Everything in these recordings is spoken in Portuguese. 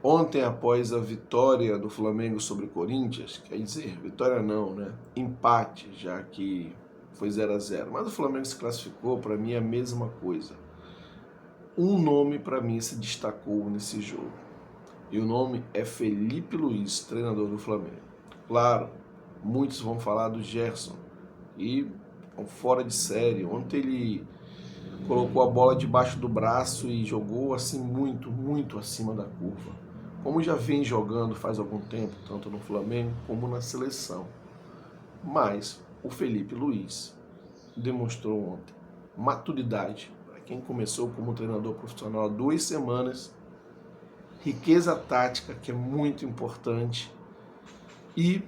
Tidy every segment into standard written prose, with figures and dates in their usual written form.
Ontem, após a vitória do Flamengo sobre o Corinthians, quer dizer, vitória não, né? Empate, já que foi 0-0. Mas o Flamengo se classificou, para mim é a mesma coisa. Um nome para mim se destacou nesse jogo. E o nome é Felipe Luiz, treinador do Flamengo. Claro, muitos vão falar do Gerson. E fora de série. Ontem ele colocou a bola debaixo do braço e jogou assim muito acima da curva. Como já vem jogando faz algum tempo, tanto no Flamengo como na seleção. Mas o Felipe Luiz demonstrou ontem maturidade. Para quem começou como treinador profissional há 2 semanas, riqueza tática, que é muito importante, e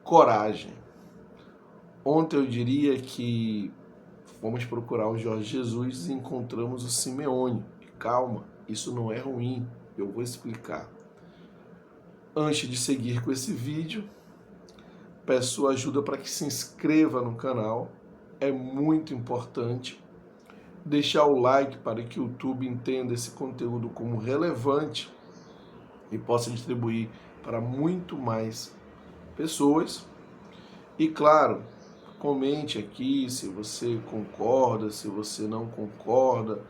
coragem. Ontem eu diria que fomos procurar o Jorge Jesus e encontramos o Simeone. E calma, isso não é ruim, eu vou explicar. Antes de seguir com esse vídeo, peço sua ajuda para que se inscreva no canal, é muito importante. Deixar o like para que o YouTube entenda esse conteúdo como relevante e possa distribuir para muito mais pessoas. E claro, comente aqui se você concorda, se você não concorda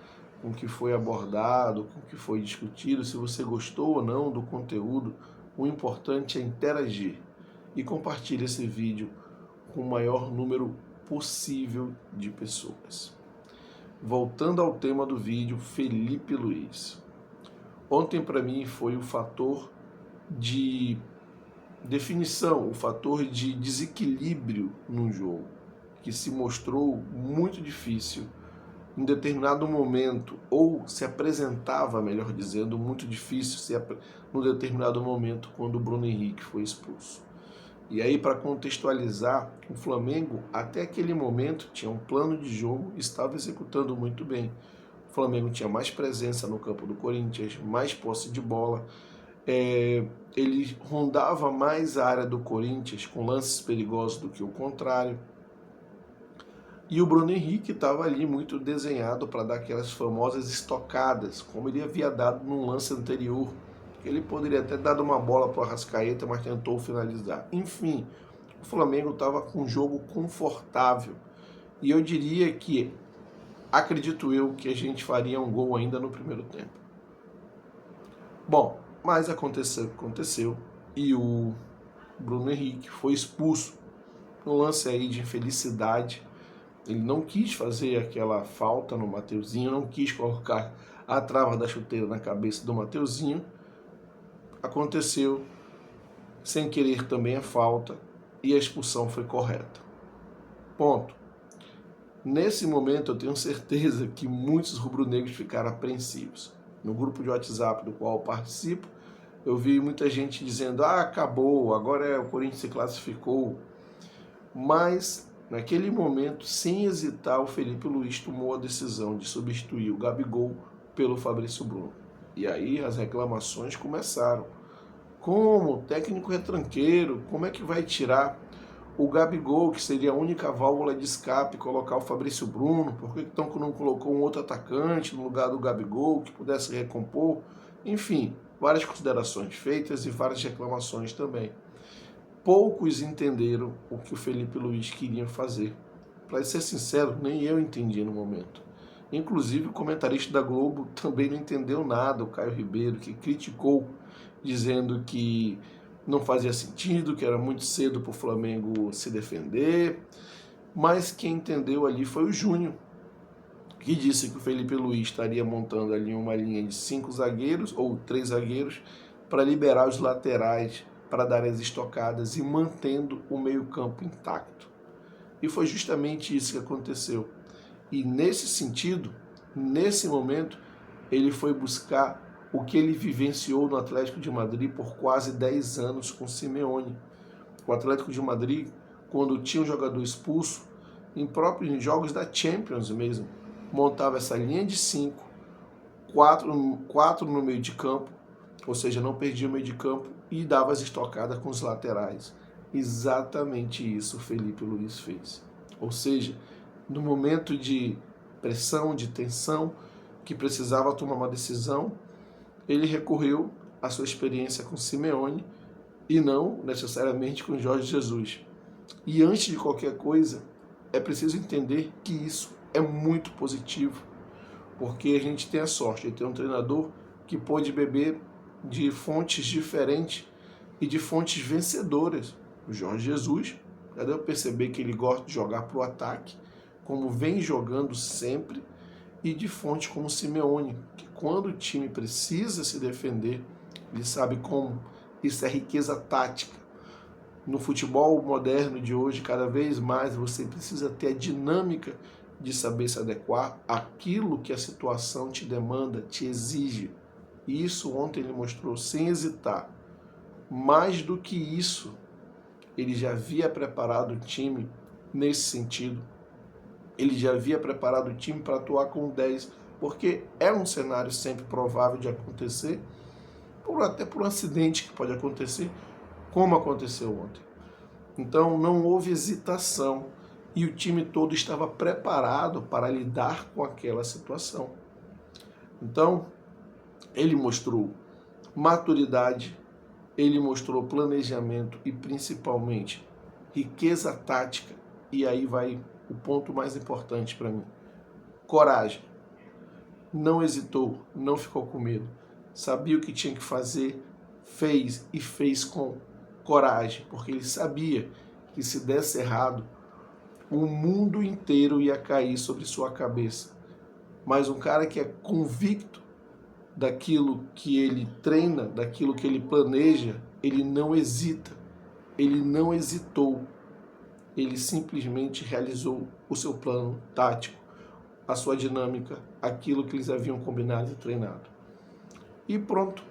com o que foi abordado, com o que foi discutido, se você gostou ou não do conteúdo. O importante é interagir e compartilhe esse vídeo com o maior número possível de pessoas. Voltando ao tema do vídeo, Felipe Luiz. Ontem para mim foi o fator de definição, o fator de desequilíbrio no jogo, que se mostrou muito difícil em determinado momento, ou se apresentava, melhor dizendo, muito difícil no determinado momento, quando o Bruno Henrique foi expulso. E aí, para contextualizar, o Flamengo, até aquele momento, tinha um plano de jogo e estava executando muito bem. O Flamengo tinha mais presença no campo do Corinthians, mais posse de bola, ele rondava mais a área do Corinthians com lances perigosos do que o contrário. E o Bruno Henrique estava ali muito desenhado para dar aquelas famosas estocadas, como ele havia dado num lance anterior. Ele poderia até dar uma bola para o Arrascaeta, mas tentou finalizar. Enfim, o Flamengo estava com um jogo confortável. E eu diria que, acredito eu, que a gente faria um gol ainda no primeiro tempo. Bom, mas aconteceu o que aconteceu. E o Bruno Henrique foi expulso no lance aí de infelicidade. Ele não quis fazer aquela falta no Mateuzinho, não quis colocar a trava da chuteira na cabeça do Mateuzinho. Aconteceu sem querer também a falta e a expulsão foi correta. Ponto. Nesse momento eu tenho certeza que muitos rubro-negros ficaram apreensivos. No grupo de WhatsApp do qual eu participo, eu vi muita gente dizendo: acabou, agora o Corinthians se classificou. Mas naquele momento, sem hesitar, o Felipe Luiz tomou a decisão de substituir o Gabigol pelo Fabrício Bruno. E aí as reclamações começaram. Como? Técnico retranqueiro, como é que vai tirar o Gabigol, que seria a única válvula de escape, e colocar o Fabrício Bruno? Por que então não colocou um outro atacante no lugar do Gabigol, que pudesse recompor? Enfim, várias considerações feitas e várias reclamações também. Poucos entenderam o que o Felipe Luiz queria fazer. Para ser sincero, nem eu entendi no momento. Inclusive o comentarista da Globo também não entendeu nada, o Caio Ribeiro, que criticou, dizendo que não fazia sentido, que era muito cedo para o Flamengo se defender. Mas quem entendeu ali foi o Júnior, que disse que o Felipe Luiz estaria montando ali uma linha de 5 zagueiros ou 3 zagueiros para liberar os laterais para dar as estocadas e mantendo o meio-campo intacto. E foi justamente isso que aconteceu. E nesse sentido, nesse momento, ele foi buscar o que ele vivenciou no Atlético de Madrid por quase 10 anos com Simeone. O Atlético de Madrid, quando tinha um jogador expulso, em próprios jogos da Champions mesmo, montava essa linha de 5, 4 no meio de campo, ou seja, não perdia o meio de campo e dava as estocadas com os laterais. Exatamente isso o Felipe Luiz fez. Ou seja, no momento de pressão, de tensão, que precisava tomar uma decisão, ele recorreu a sua experiência com Simeone e não necessariamente com Jorge Jesus. E antes de qualquer coisa, é preciso entender que isso é muito positivo, porque a gente tem a sorte de ter um treinador que pôde beber de fontes diferentes e de fontes vencedoras. O Jorge Jesus, já deu para perceber que ele gosta de jogar para o ataque, como vem jogando sempre, e de fontes como Simeone, que quando o time precisa se defender, ele sabe como. Isso é riqueza tática. No futebol moderno de hoje, cada vez mais você precisa ter a dinâmica de saber se adequar àquilo que a situação te demanda, te exige. E isso ontem ele mostrou sem hesitar. Mais do que isso, ele já havia preparado o time nesse sentido. Ele já havia preparado o time para atuar com 10, porque é um cenário sempre provável de acontecer, até por um acidente que pode acontecer, como aconteceu ontem. Então não houve hesitação e o time todo estava preparado para lidar com aquela situação. Então ele mostrou maturidade, ele mostrou planejamento e principalmente riqueza tática. E aí vai o ponto mais importante para mim: coragem. Não hesitou, não ficou com medo, sabia o que tinha que fazer, fez e fez com coragem, porque ele sabia que se desse errado, o mundo inteiro ia cair sobre sua cabeça. Mas um cara que é convicto daquilo que ele treina, daquilo que ele planeja, ele não hesita, ele não hesitou, ele simplesmente realizou o seu plano tático, a sua dinâmica, aquilo que eles haviam combinado e treinado. E pronto.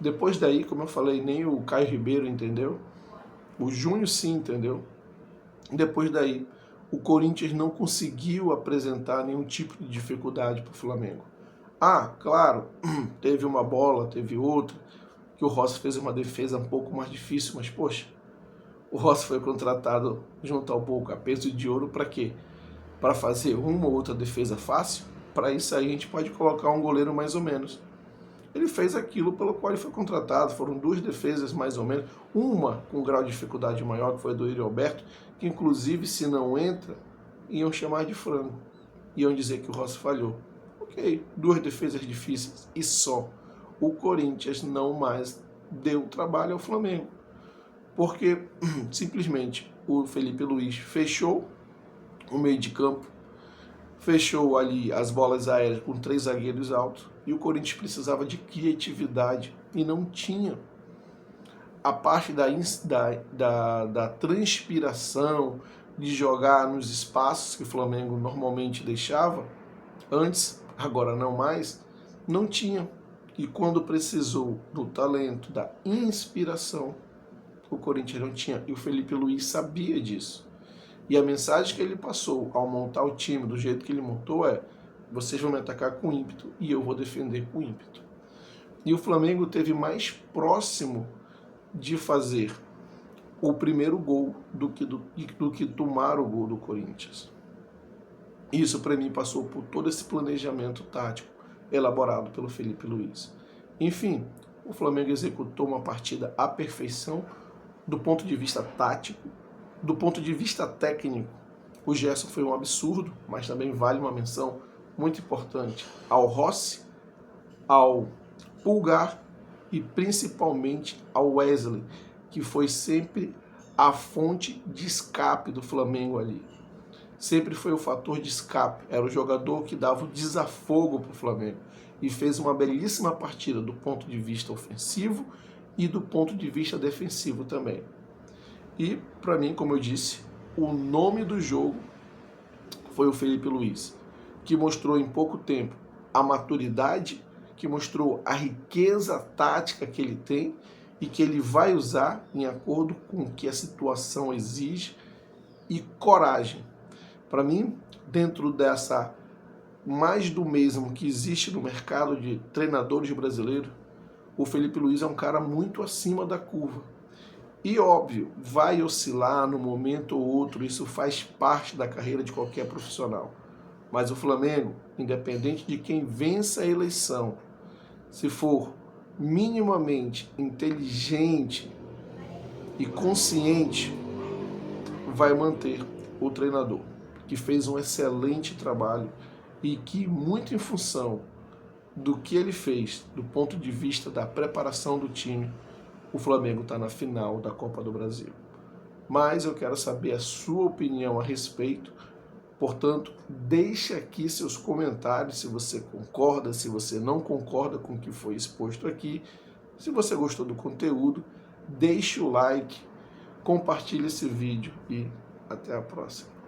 Depois daí, como eu falei, nem o Caio Ribeiro entendeu, o Júnior sim entendeu. Depois daí, o Corinthians não conseguiu apresentar nenhum tipo de dificuldade para o Flamengo. Ah, claro, teve uma bola, teve outra, que o Rossi fez uma defesa um pouco mais difícil, mas poxa, o Rossi foi contratado junto ao Boca a peso de ouro para quê? Para fazer uma ou outra defesa fácil? Para isso aí a gente pode colocar um goleiro mais ou menos. Ele fez aquilo pelo qual ele foi contratado, foram 2 defesas mais ou menos, uma com um grau de dificuldade maior, que foi a do Yuri Alberto, que inclusive se não entra, iam chamar de frango, iam dizer que o Rossi falhou. Ok, 2 defesas difíceis e só. O Corinthians não mais deu trabalho ao Flamengo, porque simplesmente o Felipe Luiz fechou o meio de campo, fechou ali as bolas aéreas com 3 zagueiros altos, e o Corinthians precisava de criatividade e não tinha. A parte da transpiração, de jogar nos espaços que o Flamengo normalmente deixava, antes, agora não mais, não tinha. E quando precisou do talento, da inspiração, o Corinthians não tinha. E o Felipe Luiz sabia disso. E a mensagem que ele passou ao montar o time do jeito que ele montou é: vocês vão me atacar com ímpeto e eu vou defender com ímpeto. E o Flamengo teve mais próximo de fazer o primeiro gol do que tomar o gol do Corinthians. Isso para mim passou por todo esse planejamento tático elaborado pelo Felipe Luiz. Enfim, o Flamengo executou uma partida à perfeição do ponto de vista tático. Do ponto de vista técnico, o Gerson foi um absurdo, mas também vale uma menção muito importante ao Rossi, ao Pulgar e principalmente ao Wesley, que foi sempre a fonte de escape do Flamengo ali. Sempre foi o fator de escape, era o jogador que dava o desafogo para o Flamengo e fez uma belíssima partida do ponto de vista ofensivo e do ponto de vista defensivo também. E, para mim, como eu disse, o nome do jogo foi o Felipe Luiz, que mostrou em pouco tempo a maturidade, que mostrou a riqueza tática que ele tem e que ele vai usar em acordo com o que a situação exige, e coragem. Para mim, dentro dessa mais do mesmo que existe no mercado de treinadores brasileiros, o Felipe Luiz é um cara muito acima da curva. E óbvio, vai oscilar no momento ou outro, isso faz parte da carreira de qualquer profissional. Mas o Flamengo, independente de quem vença a eleição, se for minimamente inteligente e consciente vai manter o treinador, que fez um excelente trabalho e que, muito em função do que ele fez, do ponto de vista da preparação do time, o Flamengo está na final da Copa do Brasil. Mas eu quero saber a sua opinião a respeito. Portanto, deixe aqui seus comentários se você concorda, se você não concorda com o que foi exposto aqui. Se você gostou do conteúdo, deixe o like, compartilhe esse vídeo e até a próxima.